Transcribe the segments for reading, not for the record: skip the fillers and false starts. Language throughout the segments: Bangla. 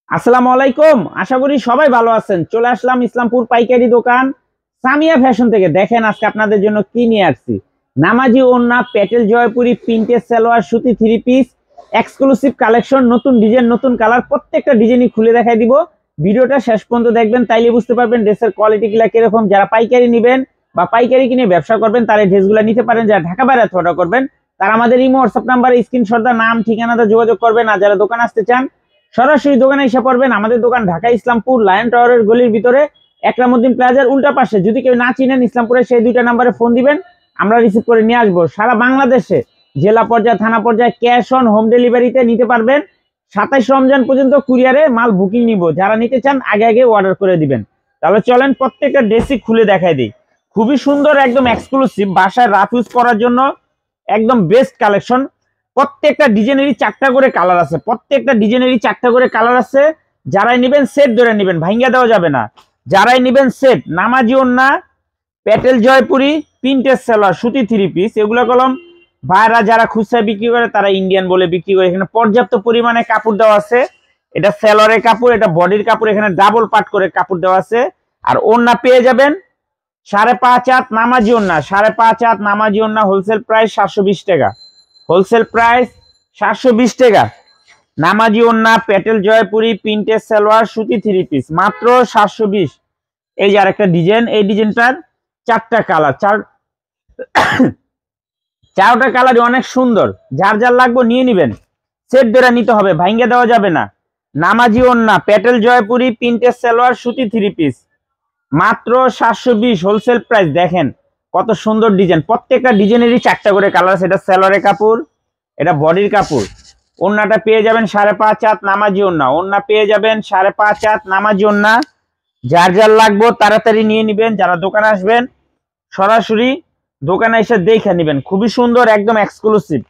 আসসালামু আলাইকুম। আশা করি সবাই ভালো আছেন। চলে আসলাম ইসলামপুর পাইকারি দোকান সামিয়া ফ্যাশন থেকে। দেখেন আজকে আপনাদের জন্য কি নিয়ে আসছি। নামাজি ওড়না, প্যাটেল জয়পুরি, প্রিন্টেড সালোয়ার, সুতি থ্রি পিস, এক্সক্লুসিভ কালেকশন, নতুন ডিজাইন, নতুন কালার, প্রত্যেকটা ডিজাইনই খুলে দেখাই দিব। ভিডিওটা শেষ পর্যন্ত দেখবেন, তাইলে বুঝতে পারবেন ড্রেসের কোয়ালিটি গুলা কিরকম। যারা পাইকারি নেবেন বা পাইকারি কিনে ব্যবসা করবেন তারা ড্রেসগুলো নিতে পারেন। যারা ঢাকা বাইরে অর্ডার করবেন তারা আমাদের ইমো হোয়াটসঅ্যাপ নাম্বারে স্ক্রিনশট দা নাম ঠিকানাটা যোগাযোগ করবেন। আর যারা দোকান আসতে চান সরাসরি দোকানে এসে পড়বেন। আমাদের দোকান ঢাকা ইসলামপুর লায়ন টাওয়ারের গলির ভিতরে একরামউদ্দিন প্লাজার উল্টা পাশে। যদি কেউ না চিনেন ইসলামপুরে সেই দুইটা নাম্বারে ফোন দিবেন, আমরা রিসিভ করে নিয়ে আসবো। সারা বাংলাদেশে জেলা পর্যায়ে, থানা পর্যায়ে ক্যাশ অন হোম ডেলিভারিতে নিতে পারবেন। 27 রমজান পর্যন্ত কুরিয়ারে মাল বুকিং নিব। যারা নিতে চান আগে আগে অর্ডার করে দিবেন। তাহলে চলেন প্রত্যেকটা ড্রেসই খুলে দেখাই দিই। খুবই সুন্দর, একদম এক্সক্লুসিভ, বাসায় রাফ ইউজ করার জন্য একদম বেস্ট কালেকশন। প্রত্যেকটা ডিজাইনেরই 4টা করে কালার আছে। প্রত্যেকটা ডিজাইনেরই 4টা করে কালার আছে। যারাই নেবেন সেট ধরে নেবেন, ভাঙ্গা দেওয়া যাবে না। যারাই নেবেন সেট, নামাজি ওড়না, প্যাটেল জয়পুরি, প্রিন্টেড সালোয়ার, সুতি থ্রি পিস, এগুলো কলম ভাইরা যারা খুচরা বিক্রি করে তারা ইন্ডিয়ান বলে বিক্রি করে। এখানে পর্যাপ্ত পরিমাণে কাপড় দেওয়া আছে। এটা সালোয়ারের কাপড়, এটা বডির কাপড়, এখানে ডাবল পাট করে কাপড় দেওয়া আছে। আর ওড়না পেয়ে যাবেন 5.5 হাত নামাজি ওড়না, 5.5 হাত নামাজি ওড়না, হোলসেল প্রাইস 720 টাকা। হোলসেল প্রাইস 720 টাকা। নামাজি ওড়না, প্যাটেল জয়পুরি, প্রিন্টেড সালোয়ার, সুতি থ্রি পিস, মাত্র 720। এই যে আরেকটা ডিজাইন, এই ডিজাইনটার 4টা কালার, চারটা কালারই অনেক সুন্দর। যার যার লাগবে নিয়ে নিবেন, সেট ধরে নিতে হবে, ভাঙ্গে দেওয়া যাবে না। নামাজি ওড়না, প্যাটেল জয়পুরি, প্রিন্টেড সালোয়ার, সুতি থ্রি পিস, মাত্র 720 হোলসেল প্রাইস। দেখেন কত সুন্দর ডিজাইন। প্রত্যেকটা ডিজাইনেরই 4টা করে কালার আছে। এটা সালোয়ারের কাপড়, এটা বডির কাপড়। ওড়নাটা পেয়ে যাবেন 5.5 হাত নামাজি ওড়না। ওড়না পেয়ে যাবেন 5.5 হাত নামাজি ওড়না। যার যার লাগবে তাড়াতাড়ি নিয়ে নিবেন। যারা দোকানে আসবেন সরাসরি দোকানে এসে দেখে নিবেন। খুবই সুন্দর, একদম এক্সক্লুসিভ।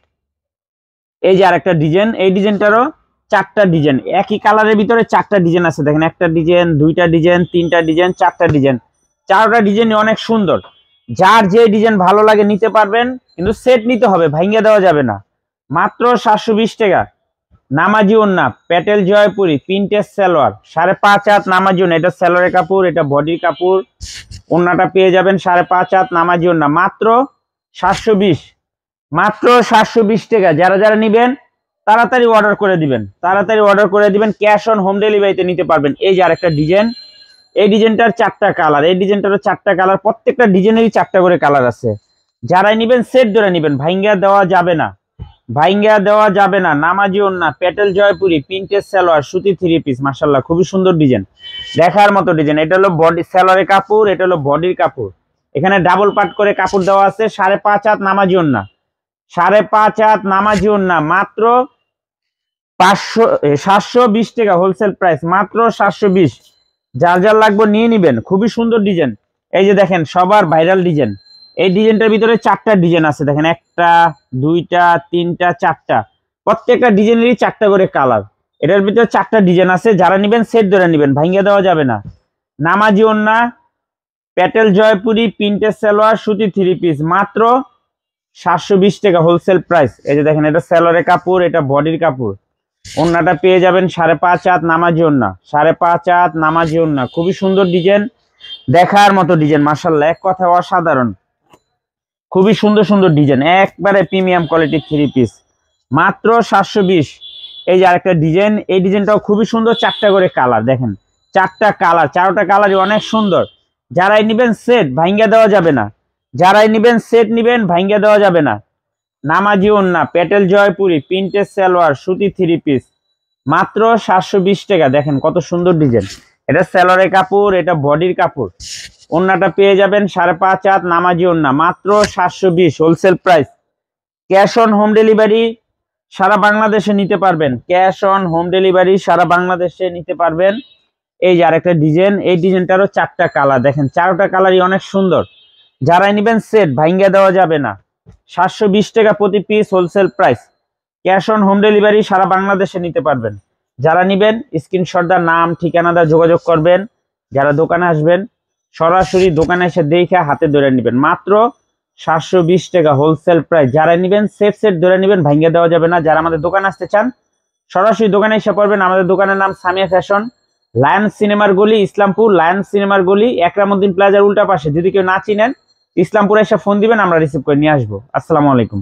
এই যে আরেকটা ডিজাইন, এই ডিজাইনটারও 4টা ডিজাইন, একই কালারের ভিতরে 4টা ডিজাইন আছে। দেখেন একটা ডিজাইন, দুইটা ডিজাইন, তিনটা ডিজাইন, 4টা ডিজাইন। 4টা ডিজাইন অনেক সুন্দর। যার যে ডিজাইন ভালো লাগে নিতে পারবেন, কিন্তু সেট নিতে হবে, ভাঙ্গা দেওয়া যাবে না। মাত্র 720 টাকা। নামাজি ওড়না, প্যাটেল জয়পুরি, প্রিন্টেড সালোয়ার, 5.5 হাত নামাজি ওড়না। এটা সালোয়ারের কাপড়, এটা বডির কাপড়। ওড়নাটা পেয়ে যাবেন 5.5 হাত নামাজি ওড়না, মাত্র 720। মাত্র 720 টাকা। যারা যারা নিবেন তাড়াতাড়ি অর্ডার করে দিবেন, তাড়াতাড়ি অর্ডার করে দিবেন। ক্যাশ অন হোম ডেলিভারিতে নিতে পারবেন। এই যে আরেকটা ডিজাইন, এই ডিজাইনটার 4টা কালার, এই ডিজাইনটারও 4টা কালার। প্রত্যেকটা ডিজাইনেরই 4টা করে কালার আছে। যারাই নিবেন সেট ধরে নিবেন, ভাঙ্গা দেওয়া যাবে না, ভাঙ্গা দেওয়া যাবে না। নামাজি ওড়না, প্যাটেল জয়পুরি, প্রিন্টেড সালোয়ার, সুতি থ্রি পিস, মাশাআল্লাহ খুবই সুন্দর ডিজাইন, দেখার মতো ডিজাইন। এটা হলো বডি সালোয়ারের কাপড়, এটা হলো বডির কাপড়। এখানে ডাবল পাট করে কাপড় দেওয়া আছে। 5.5 হাত নামাজি ওড়না, 5.5 হাত নামাজি ওড়না, মাত্র 720 টাকা হোলসেল প্রাইস, মাত্র 720। যার যার লাগবে নিয়ে নিবেন। খুবই সুন্দর ডিজাইন। এই যে দেখেন সবার ভাইরাল ডিজাইন। এই ডিজাইনটার ভিতরে 4টা ডিজাইন আছে। দেখেন একটা, দুইটা, তিনটা, 4টা। প্রত্যেকটা ডিজাইনেরই 4টা করে কালার। এটার ভিতরে 4টা ডিজাইন আছে। যারা নিবেন সেট ধরে নিবেন, ভাঙ্গা দেওয়া যাবে না। নামাজি ওড়না, প্যাটেল জয়পুরি, প্রিন্টেড সালোয়ার, সুতি থ্রি পিস, মাত্র 720 টাকা হোলসেল প্রাইস। এই যে দেখেন এটা সালোয়ারের কাপড়, এটা বডির কাপড়। ওড়নাটা পেয়ে যাবেন 5.5 হাত নামাজি ওড়না, 5.5 হাত নামাজি ওড়না। খুবই সুন্দর ডিজাইন, দেখার মতো ডিজাইন, মাশাআল্লাহ এক কথা অসাধারণ। খুবই সুন্দর সুন্দর ডিজাইন, একবারে প্রিমিয়াম কোয়ালিটির থ্রি পিস, মাত্র 720। এই যে আরেকটা ডিজাইন, এই ডিজাইনটাও খুবই সুন্দর। 4টা করে কালার, দেখেন 4টা কালার, 4টা কালারই অনেক সুন্দর। যারাই নিবেন সেট, ভাঙ্গা দেওয়া যাবে না। যারাই নিবেন সেট নিবেন, ভাঙ্গা দেওয়া যাবে না। নামাজি ওড়না, প্যাটেল জয়পুরি, প্রিন্টেড সালোয়ার, সুতি থ্রি পিস, মাত্র 720 টাকা। দেখেন কত সুন্দর ডিজাইন। এটা সালোয়ারের কাপড়, এটা বডির কাপড়। ওড়নাটা পেয়ে যাবেন 5.5 হাত নামাজি ওড়না, মাত্র 720 wholesale price. Cash on home delivery সারা বাংলাদেশে নিতে পারবেন। ক্যাশ অন হোম ডেলিভারি সারা বাংলাদেশে নিতে পারবেন। এই যে আরেকটা ডিজাইন, এই ডিজাইনটারও 4টা কালার। দেখেন 4টা কালারই অনেক সুন্দর। যারাই নিবেন সেট, ভাঙ্গা দেওয়া যাবে না। 720 টাকা প্রতি piece wholesale price. Cash on home delivery সারা বাংলাদেশে নিতে পারবেন। যারা নিবেন স্ক্রিনশট দা নাম ঠিকানাটা যোগাযোগ করবেন। যারা দোকানে আসবেন সরাসরি দোকানে এসে দেখে হাতে ধরে নেবেন। মাত্র 720 টাকা হোলসেল প্রাইস। যারা নিবেন সেট সেট ধরে নেবেন, ভাঙ্গা দেওয়া যাবে না। যারা আমাদের দোকানে আসতে চান সরাসরি দোকানে এসে পড়বেন। আমাদের দোকানের নাম সামিয়া ফ্যাশন, লায়ন্স সিনেমার গলি, ইসলামপুর লায়ন্স সিনেমার গলি, একরামউদ্দিন প্লাজার উল্টা পাশে। যদি কেউ না চিনেন ইসলামপুরে এসে ফোন দিবেন, আমরা রিসিভ করে নিয়ে আসবো। আসসালামু আলাইকুম।